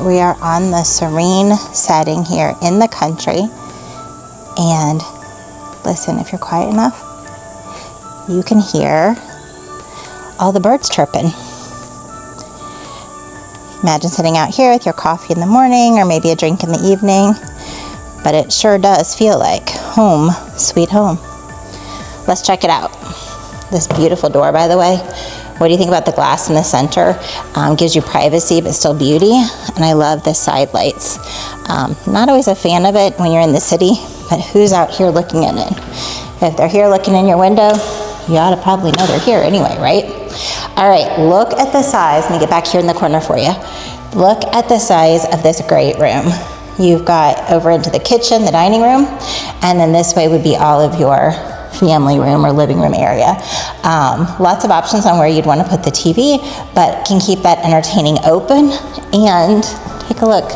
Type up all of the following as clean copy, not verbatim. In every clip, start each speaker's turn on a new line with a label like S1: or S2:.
S1: we are on the serene setting here in the country. And listen, if you're quiet enough, you can hear all the birds chirping. Imagine sitting out here with your coffee in the morning or maybe a drink in the evening. But it sure does feel like home, sweet home. Let's check it out. This beautiful door, by the way. What do you think about the glass in the center? Gives you privacy, but still beauty. And I love the side lights. Not always a fan of it when you're in the city, but who's out here looking in it? If they're here looking in your window, you ought to probably know they're here anyway, right? All right, look at the size. Let me get back here in the corner for you. Look at the size of this great room. You've got over into the kitchen, the dining room, and then this way would be all of your family room or living room area. Lots of options on where you'd want to put the TV, but can keep that entertaining open. And take a look,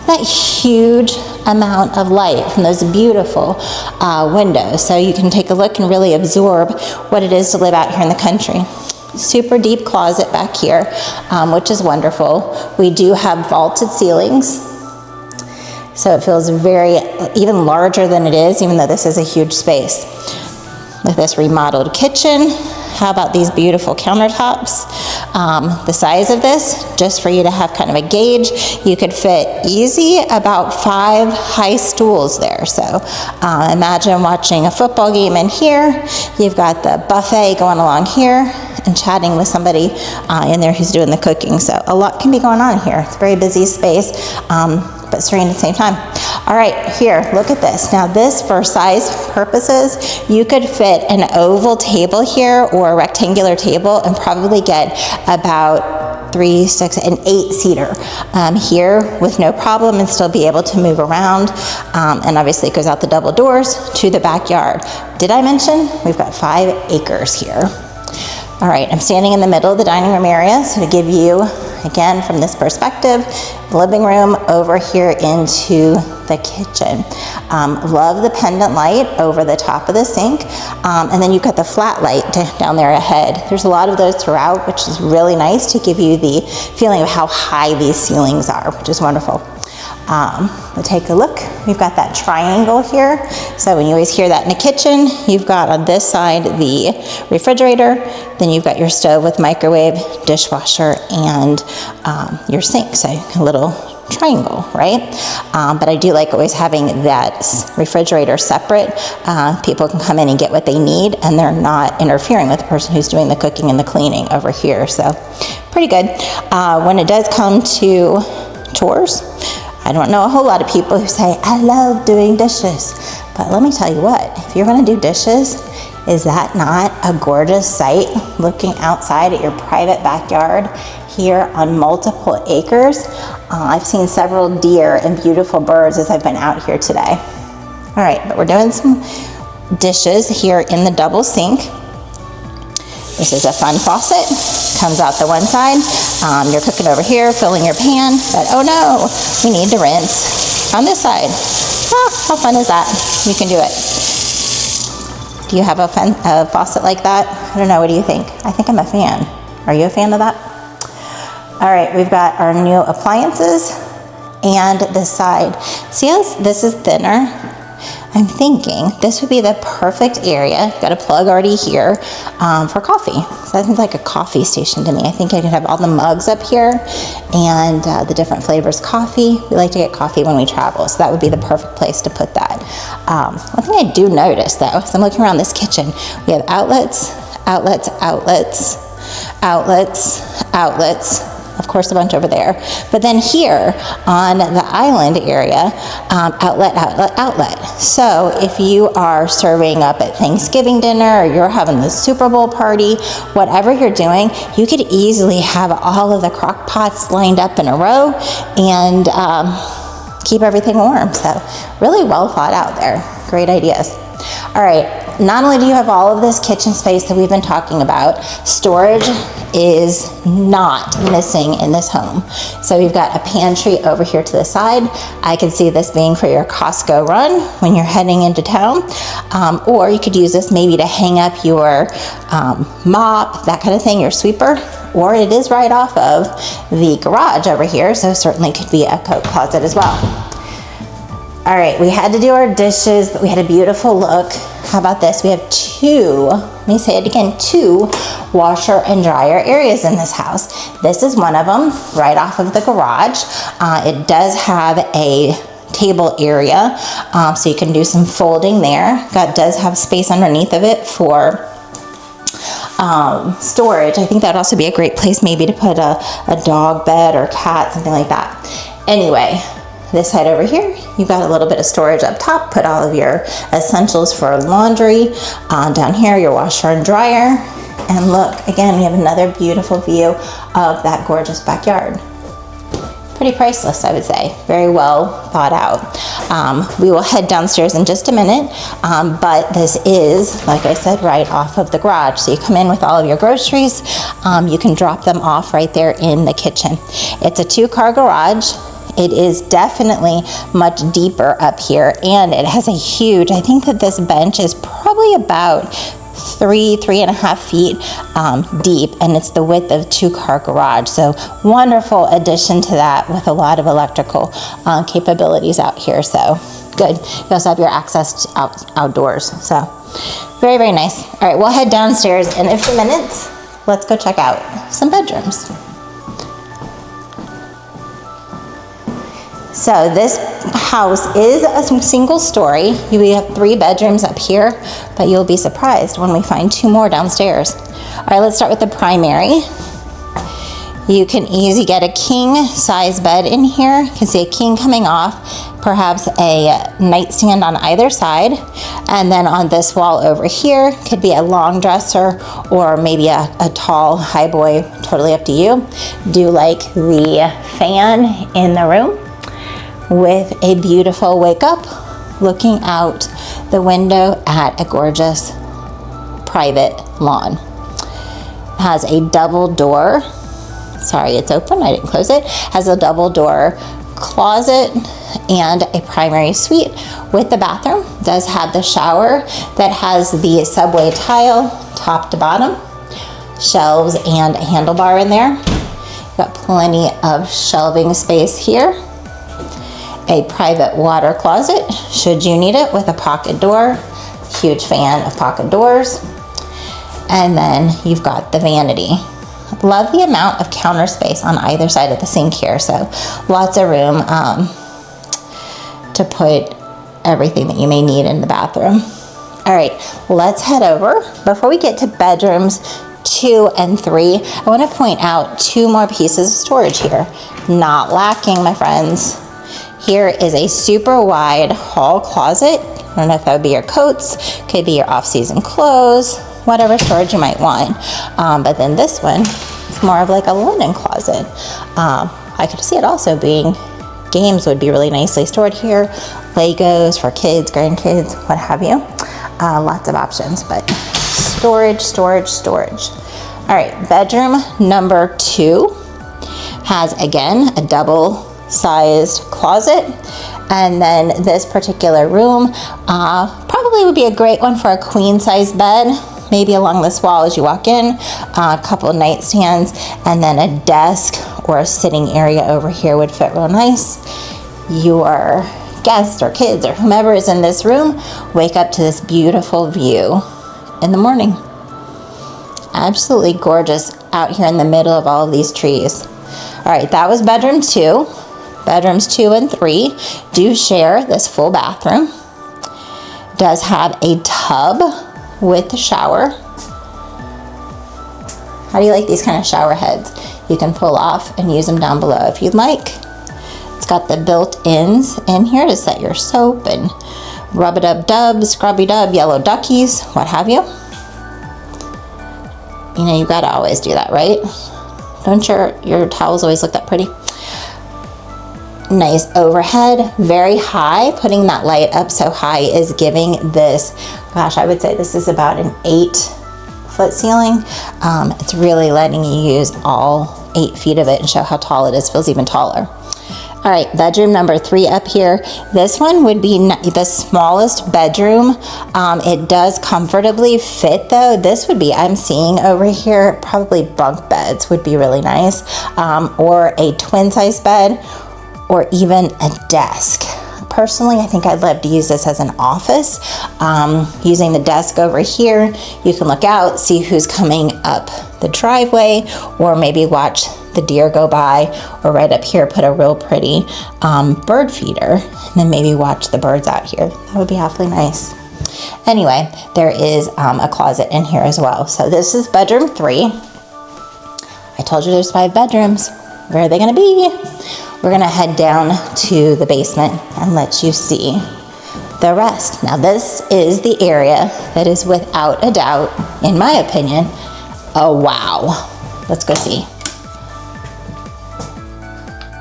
S1: that huge amount of light from those beautiful windows. So you can take a look and really absorb what it is to live out here in the country. Super deep closet back here, which is wonderful. We do have vaulted ceilings, so it feels even larger than it is, even though this is a huge space. With this remodeled kitchen, how about these beautiful countertops? The size of this, just for you to have kind of a gauge, you could fit easy about 5 high stools there. So imagine watching a football game in here. You've got the buffet going along here and chatting with somebody in there who's doing the cooking. So a lot can be going on here. It's a very busy space, but serene at the same time. All right, here, look at this. Now this, for size purposes, you could fit an oval table here or a rectangular table and probably get about 3, 6, and 8 seater here with no problem and still be able to move around. And obviously it goes out the double doors to the backyard. Did I mention we've got 5 acres here? All right, I'm standing in the middle of the dining room area, so to give you, again, from this perspective, the living room over here into the kitchen. Love the pendant light over the top of the sink, and then you've got the flat light down there ahead. There's a lot of those throughout, which is really nice to give you the feeling of how high these ceilings are, which is wonderful. We'll take a look. We've got that triangle here. So when you always hear that in the kitchen, you've got on this side the refrigerator, then you've got your stove with microwave, dishwasher, and your sink. So a little triangle, right? But I do like always having that refrigerator separate. People can come in and get what they need, and they're not interfering with the person who's doing the cooking and the cleaning over here. So pretty good. When it does come to chores, I don't know a whole lot of people who say, I love doing dishes. But let me tell you what, if you're gonna do dishes, is that not a gorgeous sight looking outside at your private backyard here on multiple acres? I've seen several deer and beautiful birds as I've been out here today. All right, but we're doing some dishes here in the double sink. This is a fun faucet, comes out the one side. You're cooking over here, filling your pan, but oh no, we need to rinse on this side. How fun is that? You can do it. Do you have a faucet like that? I don't know, what do you think? I think I'm a fan. Are you a fan of that? All right, we've got our new appliances and this side. See how this is thinner? I'm thinking this would be the perfect area. Got a plug already here for coffee. So that seems like a coffee station to me. I think I could have all the mugs up here and the different flavors coffee. We like to get coffee when we travel, so that would be the perfect place to put that. One thing I do notice though, as I'm looking around this kitchen, we have outlets, outlets, outlets, outlets, outlets. Of course, a bunch over there. But then here on the island area, outlet, outlet, outlet. So if you are serving up at Thanksgiving dinner or you're having the Super Bowl party, whatever you're doing, you could easily have all of the crock pots lined up in a row and keep everything warm. So really well thought out there. Great ideas. All All right, not only do you have all of this kitchen space that we've been talking about, storage is not missing in this home. So we've got a pantry over here to the side. I could see this being for your Costco run when you're heading into town. Or you could use this maybe to hang up your mop, that kind of thing, your sweeper. Or it is right off of the garage over here, so certainly could be a coat closet as well. All right, we had to do our dishes, but we had a beautiful look. How about this? We have two, let me say it again, two washer and dryer areas in this house. This is one of them, right off of the garage. It does have a table area, so you can do some folding there. It does have space underneath of it for storage. I think that'd also be a great place maybe to put a dog bed or cat, something like that. Anyway, this side over here, you've got a little bit of storage up top, put all of your essentials for laundry. Down here, your washer and dryer. And look, again, we have another beautiful view of that gorgeous backyard. Pretty priceless, I would say. Very well thought out. We will head downstairs in just a minute, but this is, like I said, right off of the garage. So you come in with all of your groceries, you can drop them off right there in the kitchen. It's a 2-car garage. It is definitely much deeper up here, and it has a huge, I think that this bench is probably about 3.5 feet deep, and it's the width of 2-car garage. So wonderful addition to that with a lot of electrical capabilities out here. So good. You also have your access to outdoors. So very, very nice. All right, we'll head downstairs in a few minutes. Let's go check out some bedrooms. So this house is a single story. We have 3 bedrooms up here, but you'll be surprised when we find 2 more downstairs. All right, let's start with the primary. You can easily get a king size bed in here. You can see a king coming off, perhaps a nightstand on either side. And then on this wall over here could be a long dresser or maybe a tall high boy, totally up to you. Do like the fan in the room, with a beautiful wake up looking out the window at a gorgeous private lawn. It has a double door, sorry it's open, I didn't close it, has a double door closet and a primary suite with the bathroom. It does have the shower that has the subway tile top to bottom, shelves and a handlebar in there. Got plenty of shelving space here. A private water closet, should you need it, with a pocket door. Huge fan of pocket doors. And then you've got the vanity. Love the amount of counter space on either side of the sink here. So lots of room to put everything that you may need in the bathroom. All right, let's head over. Before we get to bedrooms 2 and 3, I want to point out 2 more pieces of storage here. Not lacking, my friends. Here is a super wide hall closet. I don't know if that would be your coats, could be your off-season clothes, whatever storage you might want. But then this one is more of like a linen closet. I could see it also being, games would be really nicely stored here. Legos for kids, grandkids, what have you. Lots of options, but storage, storage, storage. All right, bedroom number 2 has, again, a double sized closet, and then this particular room probably would be a great one for a queen size bed, maybe along this wall as you walk in, a couple of nightstands, and then a desk or a sitting area over here would fit real nice. Your guests or kids or whomever is in this room wake up to this beautiful view in the morning. Absolutely gorgeous out here in the middle of all of these trees. All right, that was bedroom 2. Bedrooms 2 and 3 do share this full bathroom. Does have a tub with the shower. How do you like these kind of shower heads? You can pull off and use them down below if you'd like. It's got the built-ins in here to set your soap and rub-a-dub-dub, scrubby-dub, yellow duckies, what have you. You know, you gotta always do that, right? Don't your towels always look that pretty? Nice overhead, very high. Putting that light up so high is giving this, gosh, I would say this is about an 8-foot ceiling. It's really letting you use all 8 feet of it and show how tall it is. Feels even taller. All right, bedroom number 3 up here. This one would be the smallest bedroom. It does comfortably fit though. This would be, I'm seeing over here, probably bunk beds would be really nice, or a twin size bed, or even a desk. Personally, I think I'd love to use this as an office. Using the desk over here, you can look out, see who's coming up the driveway, or maybe watch the deer go by, or right up here, put a real pretty bird feeder, and then maybe watch the birds out here. That would be awfully nice. Anyway, there is a closet in here as well. So this is bedroom 3. I told you there's 5 bedrooms. Where are they gonna be? We're gonna head down to the basement and let you see the rest. Now this is the area that is without a doubt, in my opinion, a wow. Let's go see.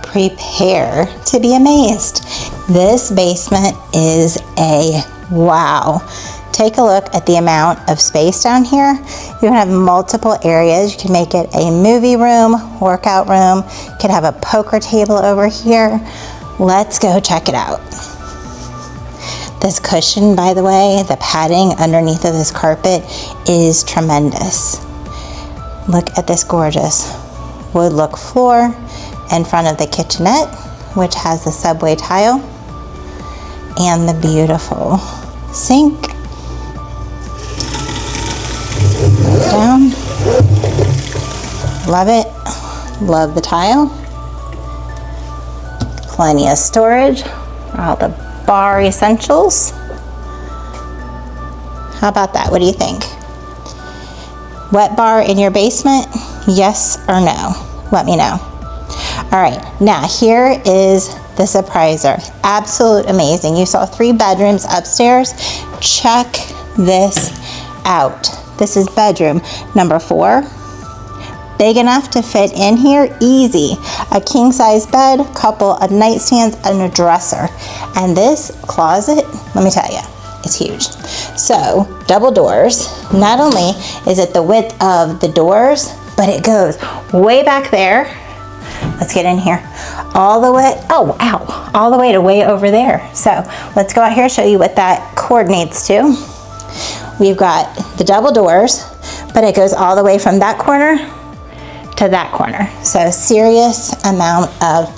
S1: Prepare to be amazed. This basement is a wow. Take a look at the amount of space down here. You can have multiple areas. You can make it a movie room, workout room. You could have a poker table over here. Let's go check it out. This cushion, by the way, the padding underneath of this carpet is tremendous. Look at this gorgeous wood look floor in front of the kitchenette, which has the subway tile, and the beautiful sink. Down. Love it. Love the tile. Plenty of storage for all the bar essentials. How about that? What do you think? Wet bar in your basement? Yes or no? Let me know. All right, now here is the surpriser. Absolute amazing. You saw 3 bedrooms upstairs. Check this out. This is bedroom number 4. Big enough to fit in here, easy. A king size bed, couple of nightstands, and a dresser. And this closet, let me tell you, it's huge. So, double doors. Not only is it the width of the doors, but it goes way back there. Let's get in here. All the way, oh, ow, all the way to way over there. So, let's go out here and show you what that coordinates to. We've got the double doors, but it goes all the way from that corner to that corner. So serious amount of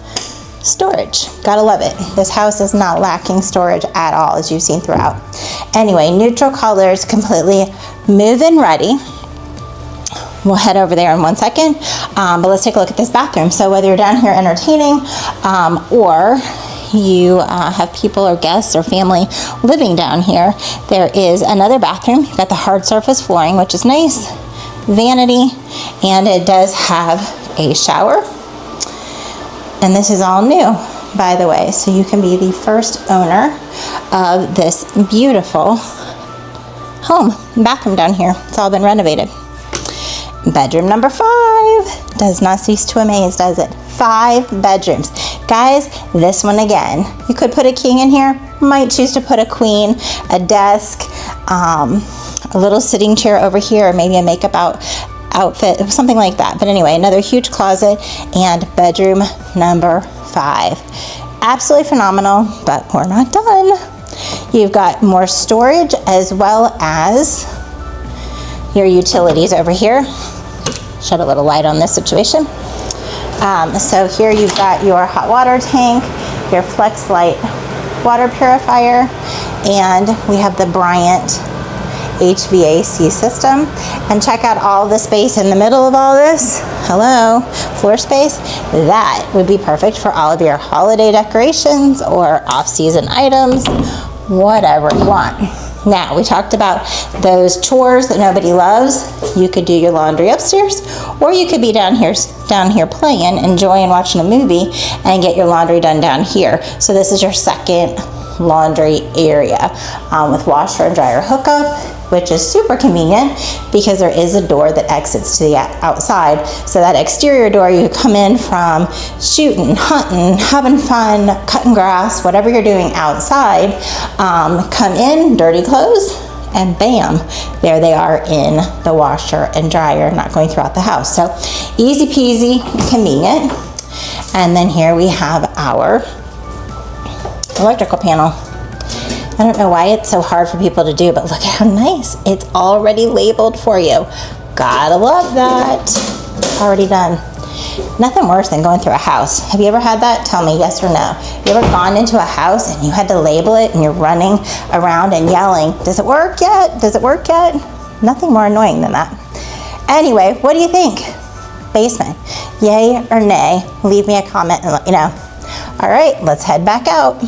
S1: storage. Gotta love it. This house is not lacking storage at all, as you've seen throughout. Anyway, neutral colors, completely move-in ready. We'll head over there in 1 second, but let's take a look at this bathroom. So whether you're down here entertaining or you have people or guests or family living down here, there is another bathroom. You've got the hard surface flooring, which is nice, vanity, and it does have a shower. And this is all new, by the way, so you can be the first owner of this beautiful home bathroom down here. It's all been renovated. Bedroom number 5 does not cease to amaze, does it? 5 bedrooms. Guys, this one again, you could put a king in here, might choose to put a queen, a desk, a little sitting chair over here, or maybe a makeup outfit, something like that. But anyway, another huge closet, and bedroom number 5. Absolutely phenomenal, but we're not done. You've got more storage as well as your utilities over here. Shed a little light on this situation. So here you've got your hot water tank, your Flex Light water purifier, and we have the Bryant HVAC system. And check out all the space in the middle of all this. Hello, floor space. That would be perfect for all of your holiday decorations or off-season items, whatever you want. Now, we talked about those chores that nobody loves. You could do your laundry upstairs, or you could be down here playing, enjoying watching a movie, and get your laundry done down here. So this is your second laundry area with washer and dryer hookup which is super convenient because there is a door that exits to the outside. So that exterior door, you come in from shooting, hunting, having fun, cutting grass, whatever you're doing outside, come in, dirty clothes, and bam, there they are in the washer and dryer, not going throughout the house. So easy peasy, convenient. And then here we have our electrical panel. I don't know why it's so hard for people to do, but look how nice. It's already labeled for you. Gotta love that. Already done. Nothing worse than going through a house. Have you ever had that? Tell me yes or no. You ever gone into a house and you had to label it and you're running around and yelling, does it work yet? Does it work yet? Nothing more annoying than that. Anyway, what do you think? Basement, yay or nay? Leave me a comment and let me know. All right, let's head back out.